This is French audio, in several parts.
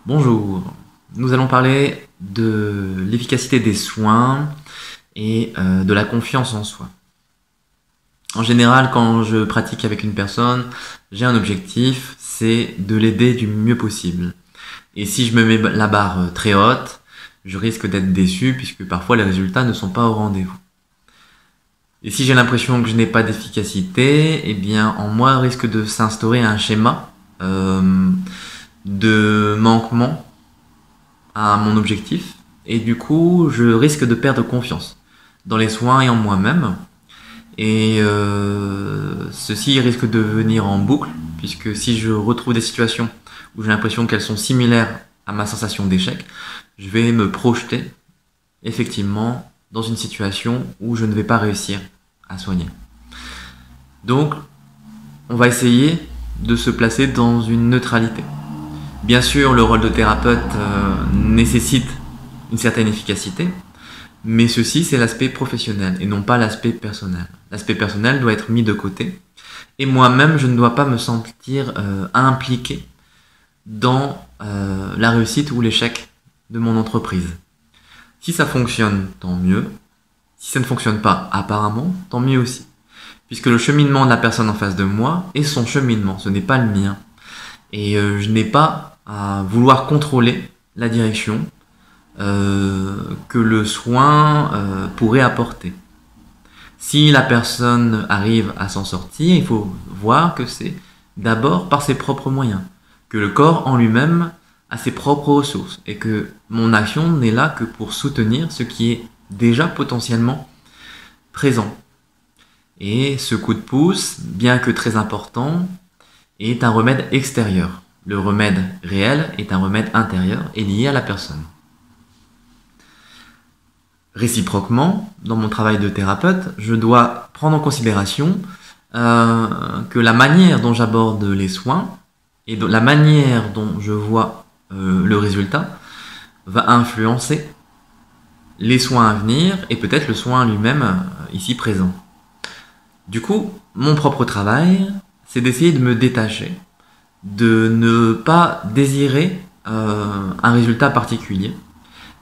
Bonjour, nous allons parler de l'efficacité des soins et de la confiance en soi. En général, quand je pratique avec une personne, j'ai un objectif, c'est de l'aider du mieux possible. Et si je me mets la barre très haute, je risque d'être déçu puisque parfois les résultats ne sont pas au rendez-vous. Et si j'ai l'impression que je n'ai pas d'efficacité, eh bien en moi risque de s'instaurer un schéma de manquement à mon objectif et du coup je risque de perdre confiance dans les soins et en moi-même et ceci risque de venir en boucle puisque si je retrouve des situations où j'ai l'impression qu'elles sont similaires à ma sensation d'échec, je vais me projeter effectivement dans une situation où je ne vais pas réussir à soigner. Donc on va essayer de se placer dans une neutralité. Bien sûr, le rôle de thérapeute nécessite une certaine efficacité, mais ceci, c'est l'aspect professionnel et non pas l'aspect personnel. L'aspect personnel doit être mis de côté et moi-même, je ne dois pas me sentir impliqué dans la réussite ou l'échec de mon entreprise. Si ça fonctionne, tant mieux. Si ça ne fonctionne pas, apparemment, tant mieux aussi. Puisque le cheminement de la personne en face de moi est son cheminement, ce n'est pas le mien. Et je n'ai pas à vouloir contrôler la direction que le soin pourrait apporter. Si la personne arrive à s'en sortir, il faut voir que c'est d'abord par ses propres moyens, que le corps en lui-même a ses propres ressources et que mon action n'est là que pour soutenir ce qui est déjà potentiellement présent. Et ce coup de pouce, bien que très important, est un remède extérieur. Le remède réel est un remède intérieur et lié à la personne. Réciproquement, dans mon travail de thérapeute, je dois prendre en considération que la manière dont j'aborde les soins et la manière dont je vois le résultat va influencer les soins à venir et peut-être le soin lui-même ici présent. Du coup, mon propre travail, c'est d'essayer de me détacher, de ne pas désirer un résultat particulier,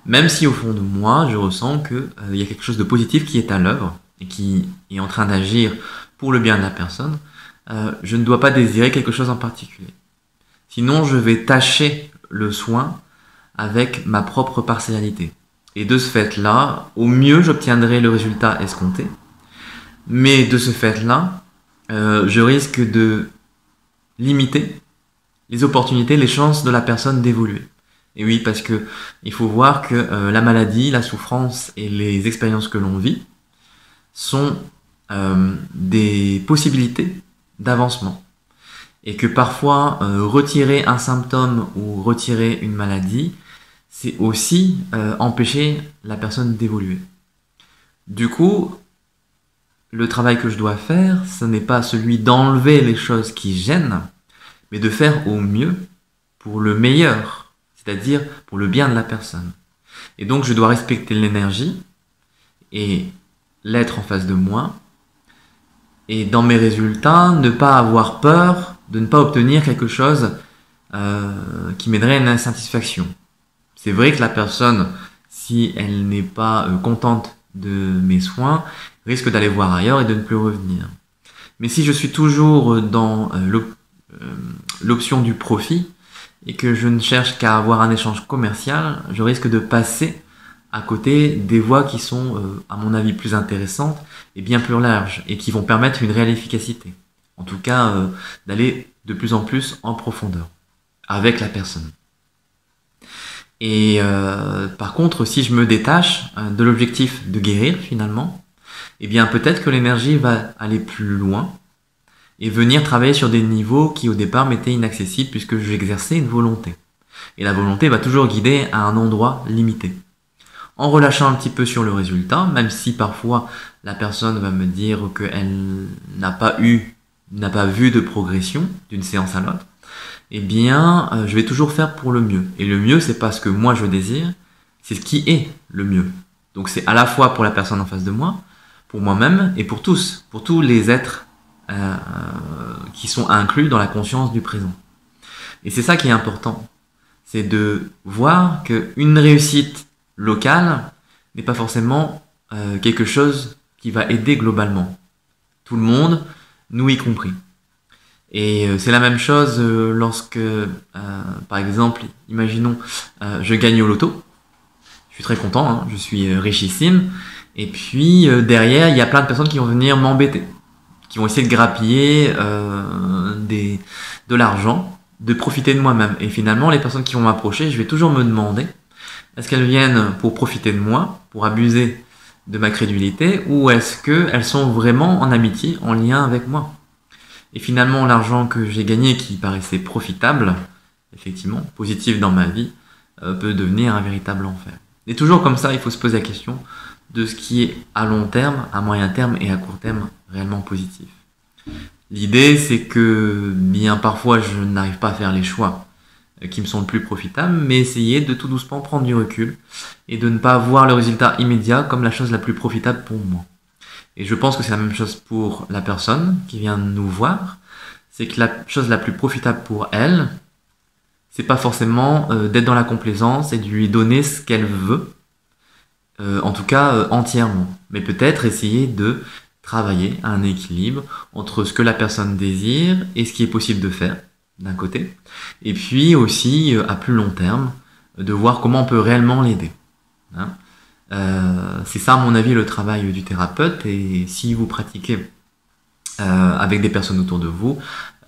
même si au fond de moi, je ressens qu'il y a quelque chose de positif qui est à l'œuvre et qui est en train d'agir pour le bien de la personne, je ne dois pas désirer quelque chose en particulier. Sinon, je vais tâcher le soin avec ma propre partialité. Et de ce fait-là, au mieux, j'obtiendrai le résultat escompté, mais de ce fait-là, je risque de limiter les opportunités, les chances de la personne d'évoluer. Et oui, parce que il faut voir que la maladie, la souffrance et les expériences que l'on vit sont des possibilités d'avancement. Et que parfois, retirer un symptôme ou retirer une maladie, c'est aussi empêcher la personne d'évoluer. Du coup, le travail que je dois faire, ce n'est pas celui d'enlever les choses qui gênent, mais de faire au mieux pour le meilleur, c'est-à-dire pour le bien de la personne. Et donc je dois respecter l'énergie et l'être en face de moi, et dans mes résultats, ne pas avoir peur de ne pas obtenir quelque chose qui m'aiderait à une insatisfaction. C'est vrai que la personne, si elle n'est pas contente de mes soins, risque d'aller voir ailleurs et de ne plus revenir. Mais si je suis toujours dans l'option du profit et que je ne cherche qu'à avoir un échange commercial, je risque de passer à côté des voies qui sont, à mon avis, plus intéressantes et bien plus larges et qui vont permettre une réelle efficacité. En tout cas, d'aller de plus en plus en profondeur avec la personne. Et par contre, si je me détache de l'objectif de guérir finalement, eh bien peut-être que l'énergie va aller plus loin et venir travailler sur des niveaux qui au départ m'étaient inaccessibles puisque j'exerçais une volonté. Et la volonté va toujours guider à un endroit limité. En relâchant un petit peu sur le résultat, même si parfois la personne va me dire qu'elle n'a pas vu de progression d'une séance à l'autre, eh bien, je vais toujours faire pour le mieux. Et le mieux, c'est pas ce que moi je désire, c'est ce qui est le mieux. Donc c'est à la fois pour la personne en face de moi, pour moi-même et pour tous les êtres qui sont inclus dans la conscience du présent. Et c'est ça qui est important. c'est de voir qu'une réussite locale n'est pas forcément quelque chose qui va aider globalement. Tout le monde, nous y compris. Et c'est la même chose lorsque, par exemple, imaginons, je gagne au loto. Je suis très content, hein, je suis richissime. Et puis derrière, il y a plein de personnes qui vont venir m'embêter, qui vont essayer de grappiller de l'argent, de profiter de moi-même. Et finalement, les personnes qui vont m'approcher, je vais toujours me demander, est-ce qu'elles viennent pour profiter de moi, pour abuser de ma crédulité, ou est-ce qu'elles sont vraiment en amitié, en lien avec moi? Et finalement, l'argent que j'ai gagné, qui paraissait profitable, effectivement, positif dans ma vie, peut devenir un véritable enfer. Et toujours comme ça, il faut se poser la question de ce qui est à long terme, à moyen terme et à court terme réellement positif. L'idée, c'est que bien parfois, je n'arrive pas à faire les choix qui me sont le plus profitables, mais essayer de tout doucement prendre du recul et de ne pas voir le résultat immédiat comme la chose la plus profitable pour moi. Et je pense que c'est la même chose pour la personne qui vient nous voir, c'est que la chose la plus profitable pour elle, c'est pas forcément d'être dans la complaisance et de lui donner ce qu'elle veut, en tout cas entièrement, mais peut-être essayer de travailler à un équilibre entre ce que la personne désire et ce qui est possible de faire, d'un côté, et puis aussi à plus long terme, de voir comment on peut réellement l'aider. Hein. C'est ça, à mon avis, le travail du thérapeute, et si vous pratiquez avec des personnes autour de vous,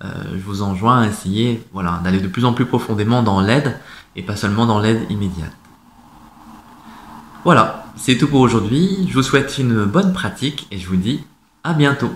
je vous enjoins à essayer d'aller de plus en plus profondément dans l'aide, et pas seulement dans l'aide immédiate. Voilà, c'est tout pour aujourd'hui. Je vous souhaite une bonne pratique, et je vous dis à bientôt.